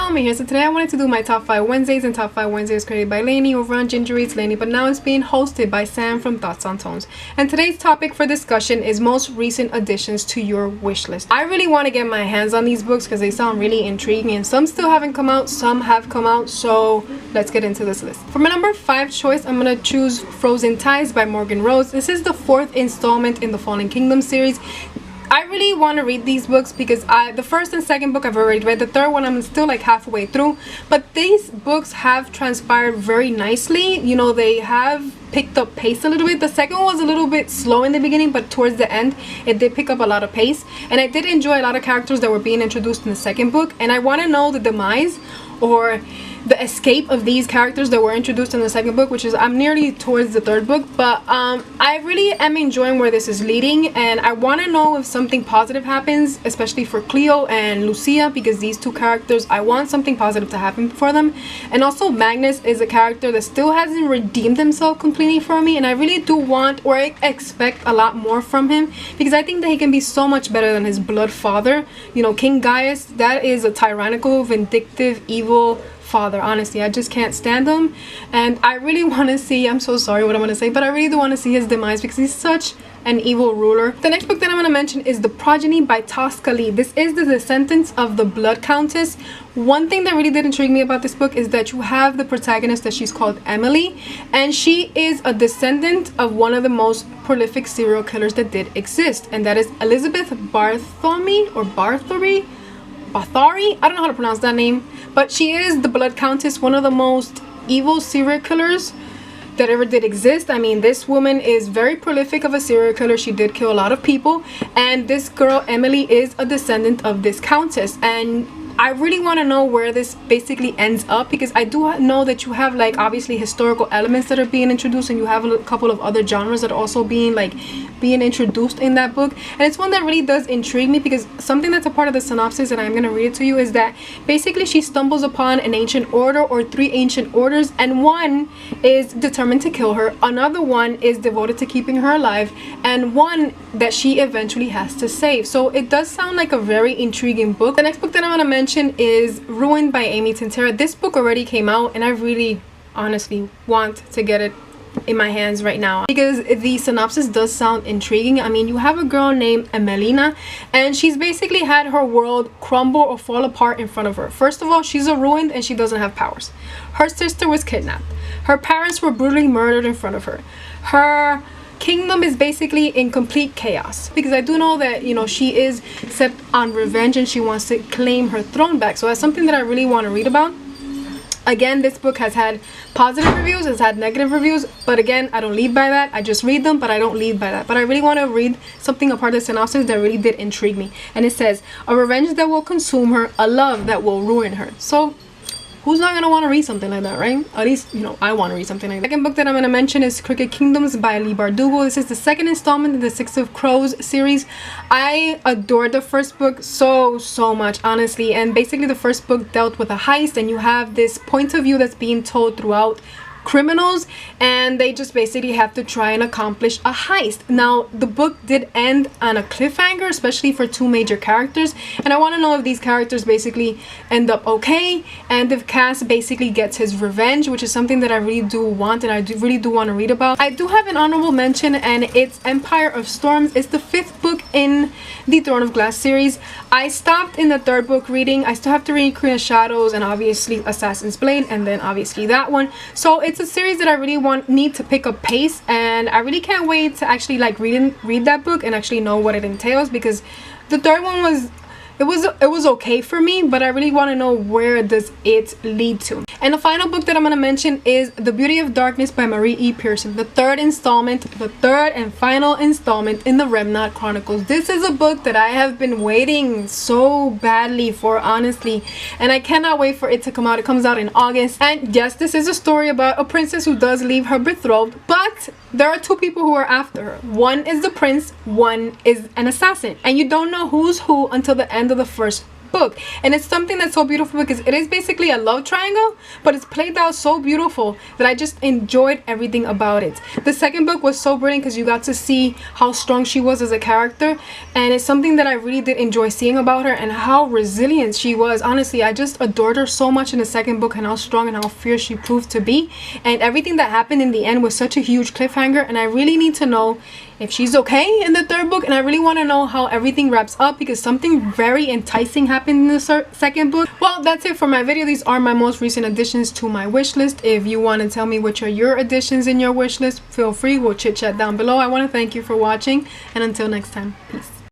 Xiomy here. So today I wanted to do my top 5 Wednesdays, and top 5 Wednesdays created by Lainey over on Ginger Reads Lainey, but now it's being hosted by Sam from Thoughts on Tones. And today's topic for discussion is most recent additions to your wish list. I really want to get my hands on these books because they sound really intriguing, and some still haven't come out, some have come out, so let's get into this list. For my number 5 choice, I'm going to choose Frozen Ties by Morgan Rose. This is the 4th installment in the Fallen Kingdom series. I really want to read these books because the first and second book I've already read. The third one I'm still like halfway through, but these books have transpired very nicely. You know, they have picked up pace a little bit. The second one was a little bit slow in the beginning, but towards the end it did pick up a lot of pace, and I did enjoy a lot of characters that were being introduced in the second book, and I want to know the demise or the escape of these characters that were introduced in the second book, which is I'm nearly towards the third book. But I really am enjoying where this is leading, and I want to know if something positive happens, especially for Cleo and Lucia, because these two characters, I want something positive to happen for them. And also Magnus is a character that still hasn't redeemed himself completely for me, and I really do want, or I expect a lot more from him, because I think that he can be so much better than his blood father. You know, King Gaius, that is a tyrannical, vindictive, evil father. Honestly, I just can't stand him, and I really want to see, I'm so sorry what I'm going to say, but I really do want to see his demise because he's such an evil ruler. The next book that I'm going to mention is The Progeny by Tosca Lee. This is the descendants of the Blood Countess. One thing that really did intrigue me about this book is that you have the protagonist that she's called Emily, and she is a descendant of one of the most prolific serial killers that did exist, and that is Elizabeth Bartholomew or Bathory. I don't know how to pronounce that name, but she is the Blood Countess, one of the most evil serial killers that ever did exist. I mean, this woman is very prolific of a serial killer. She did kill a lot of people, and this girl Emily is a descendant of this countess, and I really want to know where this basically ends up, because I do know that you have like obviously historical elements that are being introduced, and you have a couple of other genres that are also being introduced in that book. And it's one that really does intrigue me, because something that's a part of the synopsis, and I'm going to read it to you, is that basically she stumbles upon an ancient order or 3 ancient orders, and one is determined to kill her, another one is devoted to keeping her alive, and one that she eventually has to save. So it does sound like a very intriguing book. The next book that I'm going to mention is Ruined by Amy Tintera. This book already came out, and I really honestly want to get it in my hands right now because the synopsis does sound intriguing. I mean, you have a girl named Emelina, and she's basically had her world crumble or fall apart in front of her. First of all, she's a ruined and she doesn't have powers. Her sister was kidnapped. Her parents were brutally murdered in front of her. Her kingdom is basically in complete chaos, because I do know that, you know, she is set on revenge and she wants to claim her throne back. So that's something that I really want to read about. Again, this book has had positive reviews, has had negative reviews, but again, I don't lead by that. I just read them, but I don't lead by that. But I really want to read something, a part of the synopsis that really did intrigue me. And it says, a revenge that will consume her, a love that will ruin her. So who's not going to want to read something like that, right? At least, you know, I want to read something like that. The second book that I'm going to mention is Crooked Kingdoms by Leigh Bardugo. This is the 2nd installment in the Six of Crows series. I adored the first book so much, honestly. And basically the first book dealt with a heist, and you have this point of view that's being told throughout criminals, and they just basically have to try and accomplish a heist. Now, the book did end on a cliffhanger, especially for 2 major characters, and I want to know if these characters basically end up okay, and if Cass basically gets his revenge, which is something that I really do want, and I really do want to read about. I do have an honorable mention, and it's Empire of Storms. It's the 5th book in the Throne of Glass series. I stopped in the 3rd book reading. I still have to read Queen of Shadows and obviously Assassin's Blade, and then obviously that one. So it's a series that I really need to pick up pace, and I really can't wait to actually like read that book and actually know what it entails, because the 3rd one was it was okay for me, but I really want to know where does it lead to. And the final book that I'm going to mention is The Beauty of Darkness by Marie E. Pearson, the 3rd installment, the 3rd and final installment in the Remnant Chronicles. This is a book that I have been waiting so badly for, honestly, and I cannot wait for it to come out. It comes out in August, and yes, this is a story about a princess who does leave her betrothed, but there are 2 people who are after her. One is the prince, one is an assassin, and you don't know who's who until the end of the first book. And it's something that's so beautiful because it is basically a love triangle, but it's played out so beautiful that I just enjoyed everything about it. The second book was so brilliant because you got to see how strong she was as a character, and it's something that I really did enjoy seeing about her and how resilient she was. Honestly, I just adored her so much in the second book and how strong and how fierce she proved to be, and everything that happened in the end was such a huge cliffhanger, and I really need to know if she's okay in the third book, and I really want to know how everything wraps up because something very enticing happened in the second book. Well, that's it for my video. These are my most recent additions to my wish list. If you want to tell me which are your additions in your wish list, feel free. We'll chit chat down below. I want to thank you for watching, and until next time, peace.